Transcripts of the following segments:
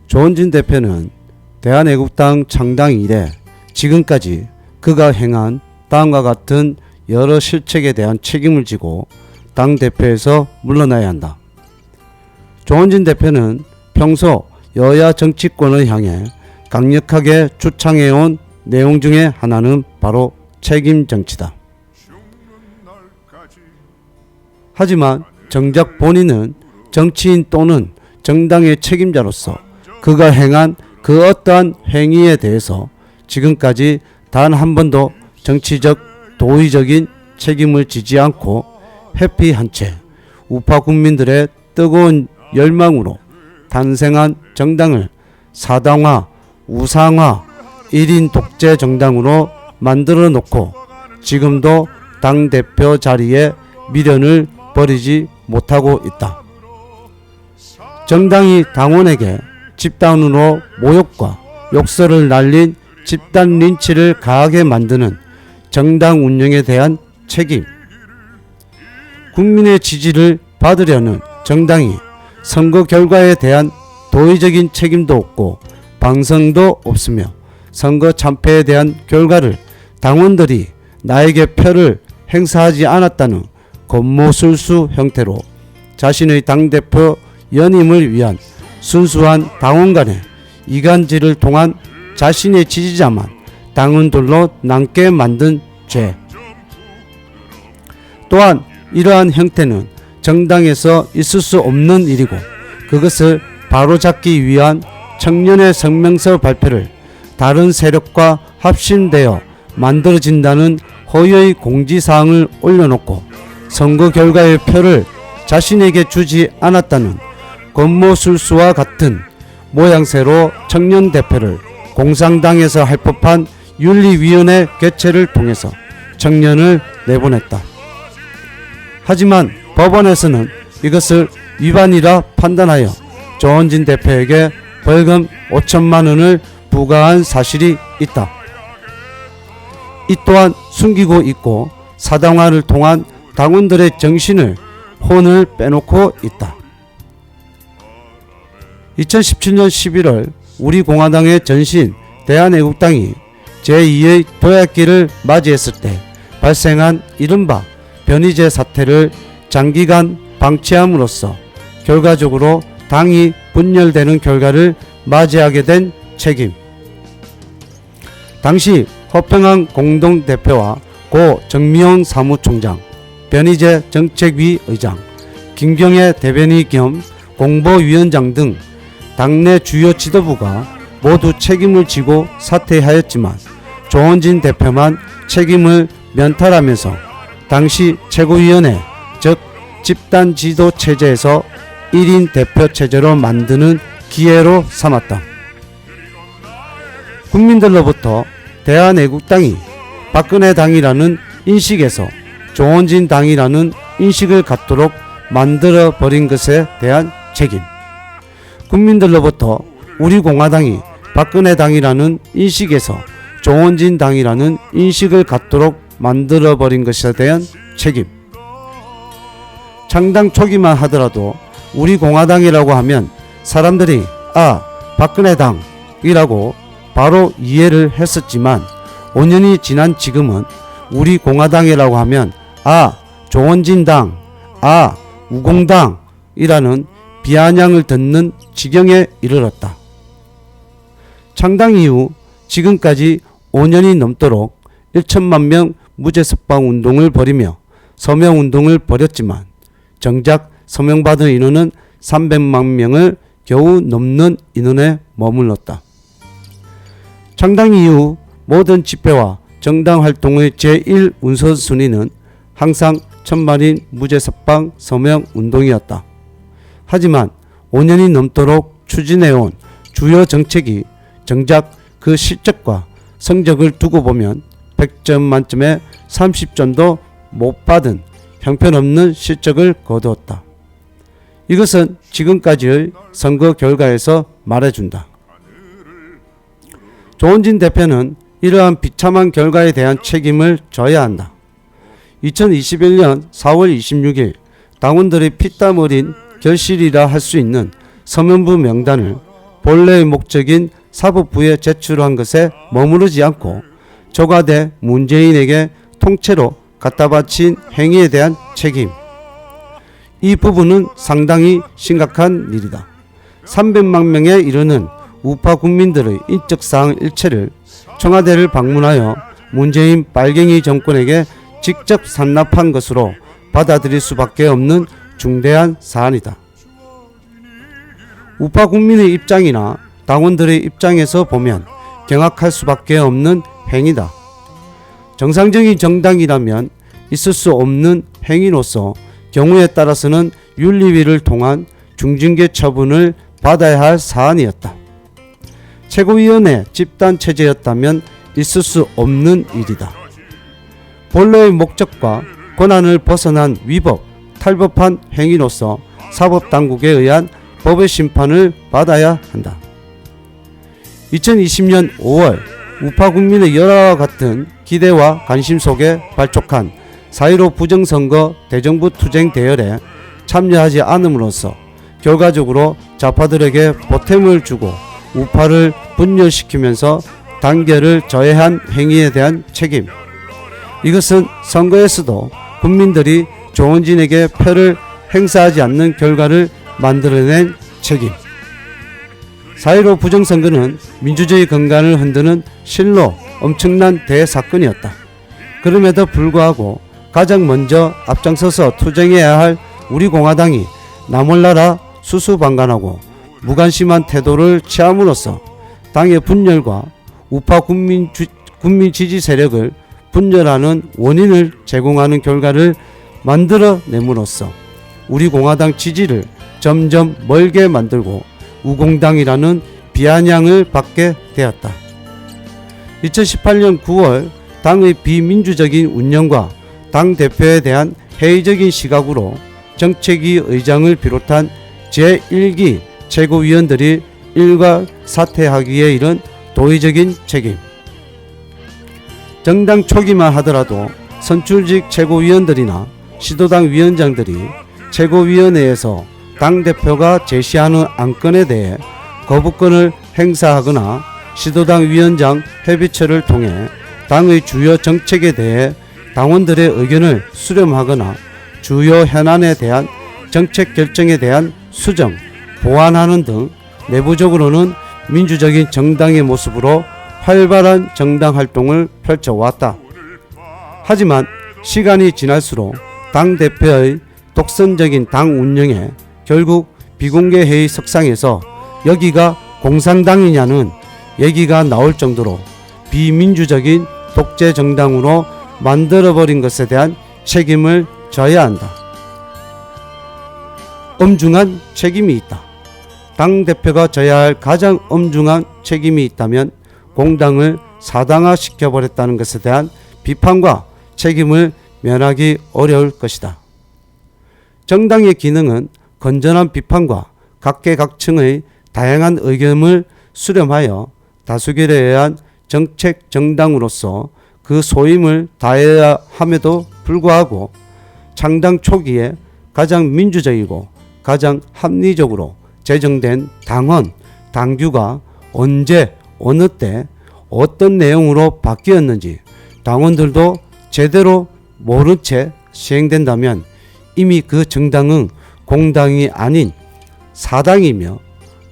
조원진 대표는 대한애국당 창당 이래 지금까지 그가 행한 다음과 같은 여러 실책에 대한 책임을 지고 당대표에서 물러나야 한다. 조원진 대표는 평소 여야 정치권을 향해 강력하게 주창해온 내용 중에 하나는 바로 책임 정치다. 하지만 정작 본인은 정치인 또는 정당의 책임자로서 그가 행한 그 어떠한 행위에 대해서 지금까지 단 한 번도 정치적 도의적인 책임을 지지 않고 회피한 채 우파 국민들의 뜨거운 열망으로 탄생한 정당을 사당화, 우상화, 1인 독재 정당으로 만들어 놓고 지금도 당대표 자리에 미련을 버리지 못하고 있다. 정당이 당원에게 집단으로 모욕과 욕설을 날린 집단 린치를 가하게 만드는 정당 운영에 대한 책임, 국민의 지지를 받으려는 정당이 선거 결과에 대한 도의적인 책임도 없고 방성도 없으며 선거 참패에 대한 결과를 당원들이 나에게 표를 행사하지 않았다는 권모술수 형태로 자신의 당대표 연임을 위한 순수한 당원 간의 이간질을 통한 자신의 지지자만 당원들로 남게 만든 죄. 또한 이러한 형태는 정당에서 있을 수 없는 일이고 그것을 바로잡기 위한 청년의 성명서 발표를 다른 세력과 합심되어 만들어진다는 허위의 공지사항을 올려놓고 선거 결과의 표를 자신에게 주지 않았다는 권모술수와 같은 모양새로 청년 대표를 공산당에서 할 법한 윤리위원회 개최를 통해서 청년을 내보냈다. 하지만 법원에서는 이것을 위반이라 판단하여 조원진 대표에게 벌금 5천만 원을 부과한 사실이 있다. 이 또한 숨기고 있고 사당화를 통한 당원들의 정신을 혼을 빼놓고 있다. 2017년 11월 우리 공화당의 전신 대한애국당이 제2의 도약기를 맞이했을 때 발생한 이른바 변희재 사태를 장기간 방치함으로써 결과적으로 당이 분열되는 결과를 맞이하게 된 책임. 당시 허평한 공동대표와 고 정미용 사무총장, 변희재 정책위 의장, 김경애 대변인 겸 공보위원장 등 당내 주요 지도부가 모두 책임을 지고 사퇴하였지만 조원진 대표만 책임을 면탈하면서 당시 최고위원회 즉 집단지도 체제에서 1인 대표 체제로 만드는 기회로 삼았다. 국민들로부터 대한애국당이 박근혜 당이라는 인식에서 조원진 당이라는 인식을 갖도록 만들어버린 것에 대한 책임, 국민들로부터 우리 공화당이 박근혜 당이라는 인식에서 조원진 당이라는 인식을 갖도록 만들어버린 것에 대한 책임. 창당 초기만 하더라도 우리 공화당이라고 하면 사람들이 박근혜 당이라고 바로 이해를 했었지만 5년이 지난 지금은 우리 공화당이라고 하면 조원진 당, 우공당이라는 비아냥을 듣는 지경에 이르렀다. 창당 이후 지금까지 5년이 넘도록 1천만 명 무죄 석방 운동을 벌이며 서명 운동을 벌였지만 정작 서명받은 인원은 300만 명을 겨우 넘는 인원에 머물렀다. 창당 이후 모든 집회와 정당 활동의 제1 우선순위는 항상 천만인 무죄 석방 서명 운동이었다. 하지만 5년이 넘도록 추진해온 주요 정책이 정작 그 실적과 성적을 두고 보면 100점 만점에 30점도 못 받은 형편없는 실적을 거두었다. 이것은 지금까지의 선거 결과에서 말해준다. 조원진 대표는 이러한 비참한 결과에 대한 책임을 져야 한다. 2021년 4월 26일 당원들의 피땀 어린 결실이라 할 수 있는 서명부 명단을 본래의 목적인 사법부에 제출한 것에 머무르지 않고 조가돼 문재인에게 통째로 갖다 바친 행위에 대한 책임. 이 부분은 상당히 심각한 일이다. 300만 명에 이르는 우파 국민들의 인적사항 일체를 청와대를 방문하여 문재인 빨갱이 정권에게 직접 산납한 것으로 받아들일 수밖에 없는 중대한 사안이다. 우파 국민의 입장이나 당원들의 입장에서 보면 경악할 수밖에 없는 행위다. 정상적인 정당이라면 있을 수 없는 행위로서 경우에 따라서는 윤리위를 통한 중징계 처분을 받아야 할 사안이었다. 최고위원회 집단 체제였다면 있을 수 없는 일이다. 본래의 목적과 권한을 벗어난 위법, 탈법한 행위로서 사법당국에 의한 법의 심판을 받아야 한다. 2020년 5월 우파 국민의 열화와 같은 기대와 관심 속에 발족한 4.15 부정선거 대정부 투쟁 대열에 참여하지 않음으로써 결과적으로 좌파들에게 보탬을 주고 우파를 분열시키면서 단결을 저해한 행위에 대한 책임. 이것은 선거에서도 국민들이 조원진에게 표를 행사하지 않는 결과를 만들어낸 책임. 4.15 부정선거는 민주주의根幹을 흔드는 실로 엄청난 대사건이었다. 그럼에도 불구하고 가장 먼저 앞장서서 투쟁해야 할 우리 공화당이 나몰라라 수수방관하고 무관심한 태도를 취함으로써 당의 분열과 우파 국민 지지 세력을 분열하는 원인을 제공하는 결과를 만들어냄으로써 우리 공화당 지지를 점점 멀게 만들고 우공당이라는 비아냥을 받게 되었다. 2018년 9월 당의 비민주적인 운영과 당 대표에 대한 회의적인 시각으로 정책위 의장을 비롯한 제1기 최고위원들이 일괄 사퇴하기에 이른 도의적인 책임. 정당 초기만 하더라도 선출직 최고위원들이나 시도당 위원장들이 최고위원회에서 당대표가 제시하는 안건에 대해 거부권을 행사하거나 시도당 위원장 협의체를 통해 당의 주요 정책에 대해 당원들의 의견을 수렴하거나 주요 현안에 대한 정책 결정에 대한 수정, 보완하는 등 내부적으로는 민주적인 정당의 모습으로 활발한 정당 활동을 펼쳐왔다. 하지만 시간이 지날수록 당대표의 독선적인 당 운영에 결국 비공개 회의 석상에서 여기가 공산당이냐는 얘기가 나올 정도로 비민주적인 독재 정당으로 만들어버린 것에 대한 책임을 져야 한다. 엄중한 책임이 있다. 당대표가 져야 할 가장 엄중한 책임이 있다면 공당을 사당화시켜버렸다는 것에 대한 비판과 책임을 면하기 어려울 것이다. 정당의 기능은 건전한 비판과 각계각층의 다양한 의견을 수렴하여 다수결에 의한 정책 정당으로서 그 소임을 다해야 함에도 불구하고 창당 초기에 가장 민주적이고 가장 합리적으로 제정된 당헌, 당규가 언제 어느 때 어떤 내용으로 바뀌었는지 당원들도 제대로 모른 채 시행된다면 이미 그 정당은 공당이 아닌 사당이며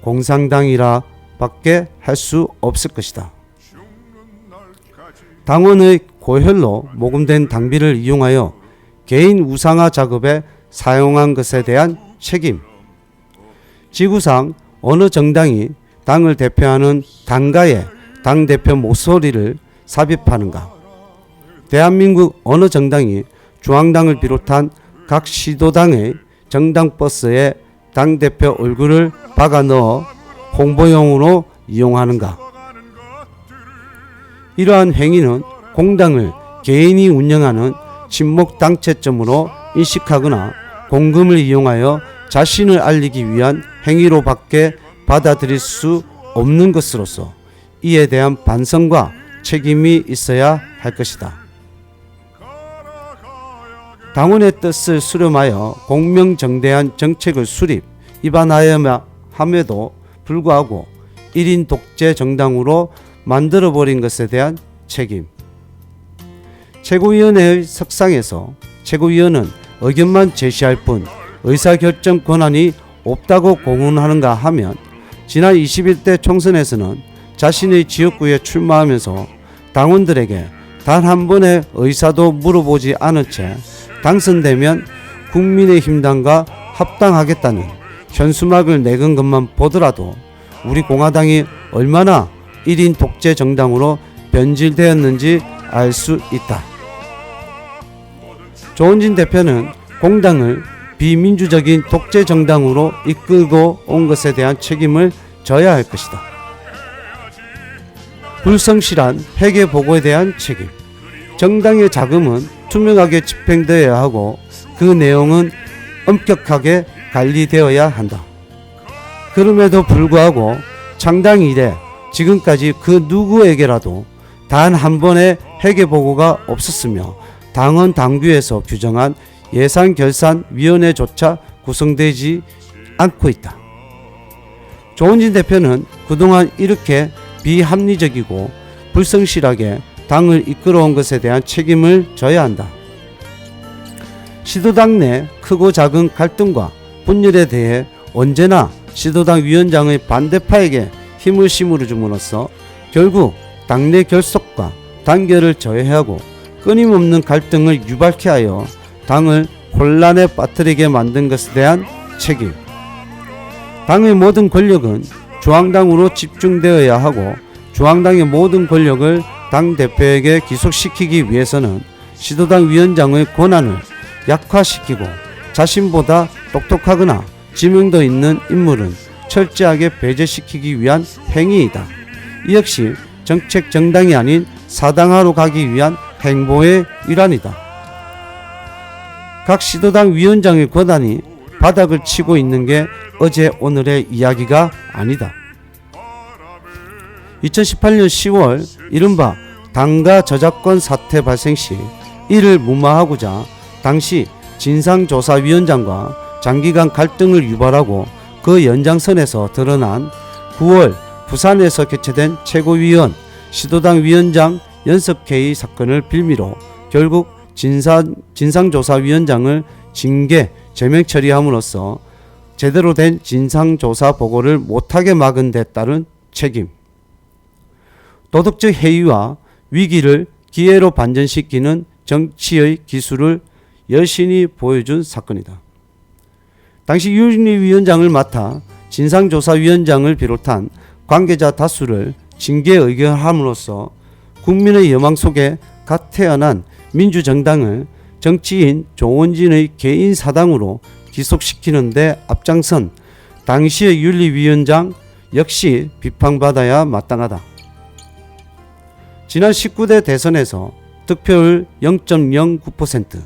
공산당이라 밖에 할 수 없을 것이다. 당원의 고혈로 모금된 당비를 이용하여 개인 우상화 작업에 사용한 것에 대한 책임. 지구상 어느 정당이 당을 대표하는 당가의 당대표 목소리를 삽입하는가? 대한민국 어느 정당이 중앙당을 비롯한 각 시도당의 정당 버스에 당대표 얼굴을 박아 넣어 홍보용으로 이용하는가? 이러한 행위는 공당을 개인이 운영하는 친목 당체점으로 인식하거나 공금을 이용하여 자신을 알리기 위한 행위로 밖에 받아들일 수 없는 것으로서 이에 대한 반성과 책임이 있어야 할 것이다. 당원의 뜻을 수렴하여 공명정대한 정책을 수립, 입안하여야 함에도 불구하고 1인 독재 정당으로 만들어버린 것에 대한 책임. 최고위원회의 석상에서 최고위원은 의견만 제시할 뿐 의사결정 권한이 없다고 공언하는가 하면 지난 21대 총선에서는 자신의 지역구에 출마하면서 당원들에게 단 한 번의 의사도 물어보지 않은 채 당선되면 국민의힘당과 합당하겠다는 현수막을 내건 것만 보더라도 우리 공화당이 얼마나 1인 독재 정당으로 변질되었는지 알 수 있다. 조원진 대표는 공당을 비민주적인 독재 정당으로 이끌고 온 것에 대한 책임을 져야 할 것이다. 불성실한 회계 보고에 대한 책임. 정당의 자금은 투명하게 집행되어야 하고 그 내용은 엄격하게 관리되어야 한다. 그럼에도 불구하고 창당 이래 지금까지 그 누구에게라도 단 한 번의 회계 보고가 없었으며 당헌 당규에서 규정한 예산결산위원회조차 구성되지 않고 있다. 조원진 대표는 그동안 이렇게 비합리적이고 불성실하게 당을 이끌어온 것에 대한 책임을 져야 한다. 시도당 내 크고 작은 갈등과 분열에 대해 언제나 시도당 위원장의 반대파에게 힘을 심어줌으로써 결국 당내 결속과 단결을 저해하고 끊임없는 갈등을 유발케 하여 당을 혼란에 빠뜨리게 만든 것에 대한 책임. 당의 모든 권력은 중앙당으로 집중되어야 하고 중앙당의 모든 권력을 당대표에게 기속시키기 위해서는 시도당 위원장의 권한을 약화시키고 자신보다 똑똑하거나 지명도 있는 인물은 철저하게 배제시키기 위한 행위이다. 이 역시 정책 정당이 아닌 사당화로 가기 위한 행보의 일환이다. 각 시도당 위원장의 권한이 바닥을 치고 있는 게 어제 오늘의 이야기가 아니다. 2018년 10월 이른바 당가 저작권 사태 발생 시 이를 무마하고자 당시 진상조사위원장과 장기간 갈등을 유발하고 그 연장선에서 드러난 9월 부산에서 개최된 최고위원 시도당 위원장 연석회의 사건을 빌미로 결국 진상조사위원장을 징계 제명 처리함으로써 제대로 된 진상조사 보고를 못하게 막은 데 따른 책임. 도덕적 해이와 위기를 기회로 반전시키는 정치의 기술을 여신이 보여준 사건이다. 당시 윤리위원장을 맡아 진상조사위원장을 비롯한 관계자 다수를 징계 의결함으로써 국민의 여망 속에 갓 태어난 민주정당을 정치인 조원진의 개인 사당으로 기속시키는 데 앞장선 당시의 윤리위원장 역시 비판받아야 마땅하다. 지난 19대 대선에서 득표율 0.09%,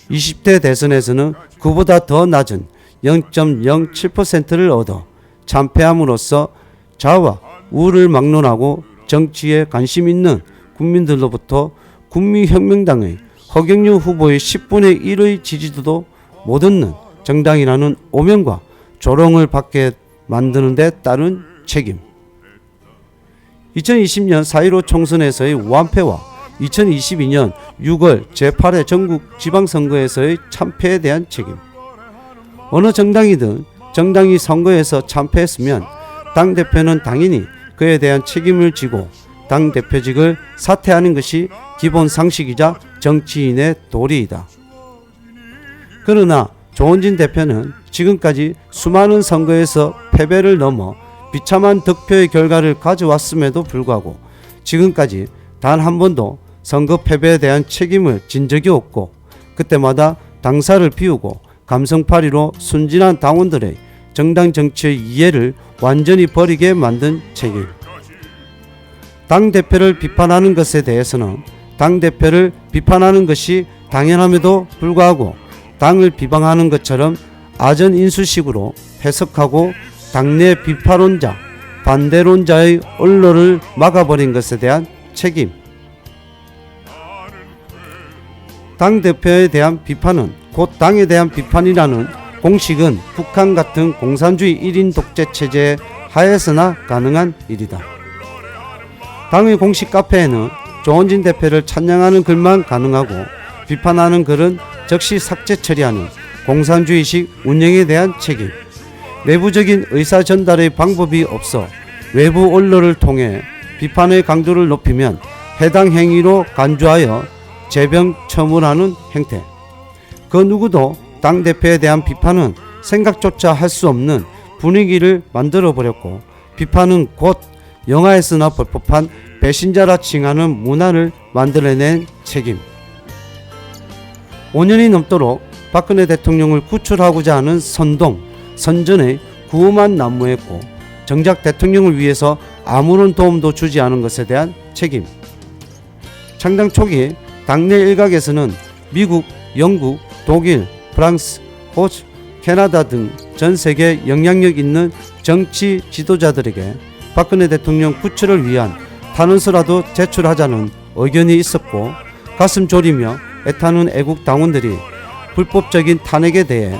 20대 대선에서는 그보다 더 낮은 0.07%를 얻어 참패함으로써 좌와 우를 막론하고 정치에 관심 있는 국민들로부터 국민혁명당의 허경영 후보의 10분의 1의 지지도도 못 얻는 정당이라는 오명과 조롱을 받게 만드는 데 따른 책임. 2020년 4.15 총선에서의 완패와 2022년 6월 제8회 전국 지방선거에서의 참패에 대한 책임. 어느 정당이든 정당이 선거에서 참패했으면 당대표는 당연히 그에 대한 책임을 지고 당대표직을 사퇴하는 것이 기본 상식이자 정치인의 도리이다. 그러나 조원진 대표는 지금까지 수많은 선거에서 패배를 넘어 비참한 득표의 결과를 가져왔음에도 불구하고 지금까지 단 한 번도 선거 패배에 대한 책임을 진 적이 없고 그때마다 당사를 비우고 감성파리로 순진한 당원들의 정당 정치의 이해를 완전히 버리게 만든 책임. 당대표를 비판하는 것에 대해서는 당대표를 비판하는 것이 당연함에도 불구하고 당을 비방하는 것처럼 아전인수식으로 해석하고 당내 비판론자, 반대론자의 언론을 막아버린 것에 대한 책임. 당대표에 대한 비판은 곧 당에 대한 비판이라는 공식은 북한 같은 공산주의 1인 독재 체제에 하에서나 가능한 일이다. 당의 공식 카페에는 조원진 대표를 찬양하는 글만 가능하고 비판하는 글은 즉시 삭제 처리하는 공산주의식 운영에 대한 책임, 내부적인 의사 전달의 방법이 없어 외부 언론을 통해 비판의 강도를 높이면 해당 행위로 간주하여 재병 처분하는 행태. 그 누구도 당대표에 대한 비판은 생각조차 할 수 없는 분위기를 만들어버렸고 비판은 곧 영화에서나 볼 법한 배신자라 칭하는 문화를 만들어낸 책임. 5년이 넘도록 박근혜 대통령을 구출하고자 하는 선전에 구호만 난무했고 정작 대통령을 위해서 아무런 도움도 주지 않은 것에 대한 책임. 창당 초기 당내 일각에서는 미국, 영국, 독일, 프랑스, 호주, 캐나다 등 전 세계 영향력 있는 정치 지도자들에게 박근혜 대통령 구출을 위한 탄원서라도 제출하자는 의견이 있었고 가슴 졸이며 애타는 애국 당원들이 불법적인 탄핵에 대해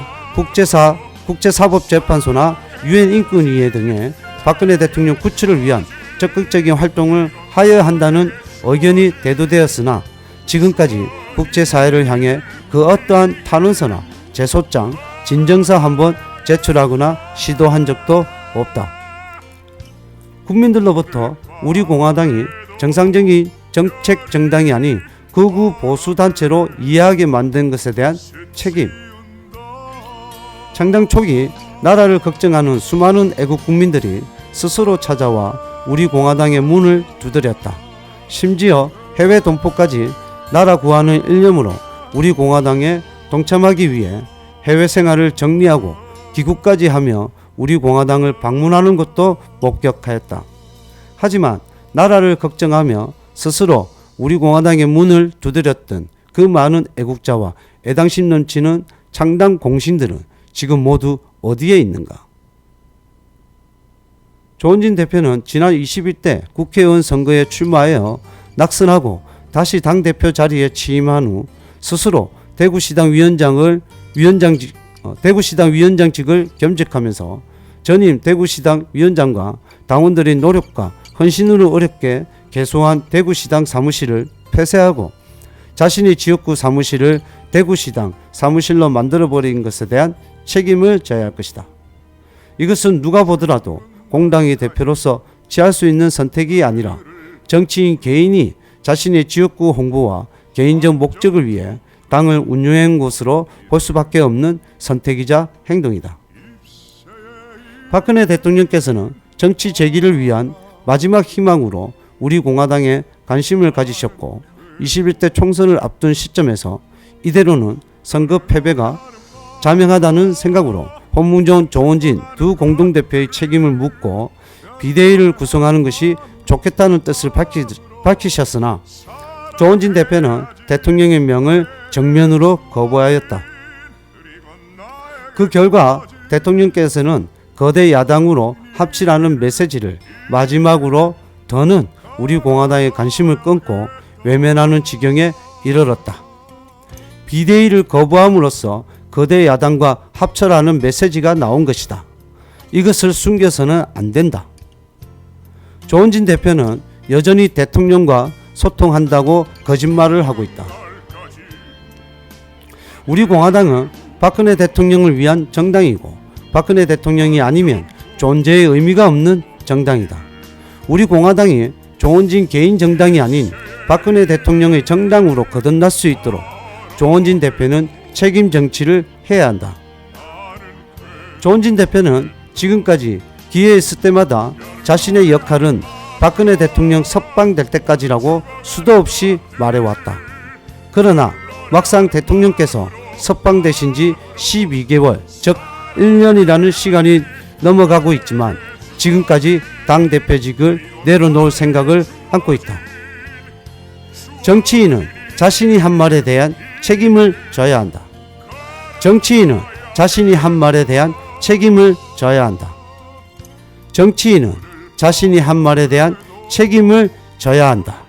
국제사법재판소나 유엔 인권위회 등에 박근혜 대통령 구출을 위한 적극적인 활동을 하여야 한다는 의견이 대두되었으나 지금까지 국제사회를 향해 그 어떠한 탄원서나 제소장, 진정서 한번 제출하거나 시도한 적도 없다. 국민들로부터 우리 공화당이 정상적인 정책 정당이 아닌 극우 보수단체로 이해하게 만든 것에 대한 책임. 창당 초기 나라를 걱정하는 수많은 애국 국민들이 스스로 찾아와 우리 공화당의 문을 두드렸다. 심지어 해외 동포까지 나라 구하는 일념으로 우리 공화당에 동참하기 위해 해외 생활을 정리하고 귀국까지 하며 우리 공화당을 방문하는 것도 목격하였다. 하지만 나라를 걱정하며 스스로 우리 공화당의 문을 두드렸던 그 많은 애국자와 애당심 넘치는 창당 공신들은 지금 모두 어디에 있는가? 조원진 대표는 지난 21대 국회의원 선거에 출마하여 낙선하고 다시 당대표 자리에 취임한 후 스스로 대구시당 위원장직을 겸직하면서 전임 대구시당 위원장과 당원들의 노력과 헌신으로 어렵게 개소한 대구시당 사무실을 폐쇄하고 자신의 지역구 사무실을 대구시당 사무실로 만들어버린 것에 대한 책임을 져야 할 것이다. 이것은 누가 보더라도 공당의 대표로서 취할 수 있는 선택이 아니라 정치인 개인이 자신의 지역구 홍보와 개인적 목적을 위해 당을 운영한 것으로 볼 수밖에 없는 선택이자 행동이다. 박근혜 대통령께서는 정치 재기를 위한 마지막 희망으로 우리 공화당에 관심을 가지셨고 21대 총선을 앞둔 시점에서 이대로는 선거 패배가 자명하다는 생각으로 홍문종, 조원진 두 공동대표의 책임을 묻고 비대위를 구성하는 것이 좋겠다는 뜻을 밝히셨으나 조원진 대표는 대통령의 명을 정면으로 거부하였다. 그 결과 대통령께서는 거대 야당으로 합치라는 메시지를 마지막으로 더는 우리 공화당의 관심을 끊고 외면하는 지경에 이르렀다. 비대위를 거부함으로써 거대 야당과 합쳐라는 메시지가 나온 것이다. 이것을 숨겨서는 안 된다. 조원진 대표는 여전히 대통령과 소통한다고 거짓말을 하고 있다. 우리 공화당은 박근혜 대통령을 위한 정당이고 박근혜 대통령이 아니면 존재의 의미가 없는 정당이다. 우리 공화당이 조원진 개인 정당이 아닌 박근혜 대통령의 정당으로 거듭날 수 있도록 조원진 대표는 책임 정치를 해야 한다. 조원진 대표는 지금까지 기회 있을 때마다 자신의 역할은 박근혜 대통령 석방될 때까지라고 수도 없이 말해왔다. 그러나 막상 대통령께서 석방되신 지 12개월, 즉 1년이라는 시간이 넘어가고 있지만 지금까지 당대표직을 내려놓을 생각을 안고 있다. 정치인은 자신이 한 말에 대한 책임을 져야 한다. 정치인은 자신이 한 말에 대한 책임을 져야 한다. 정치인은 자신이 한 말에 대한 책임을 져야 한다.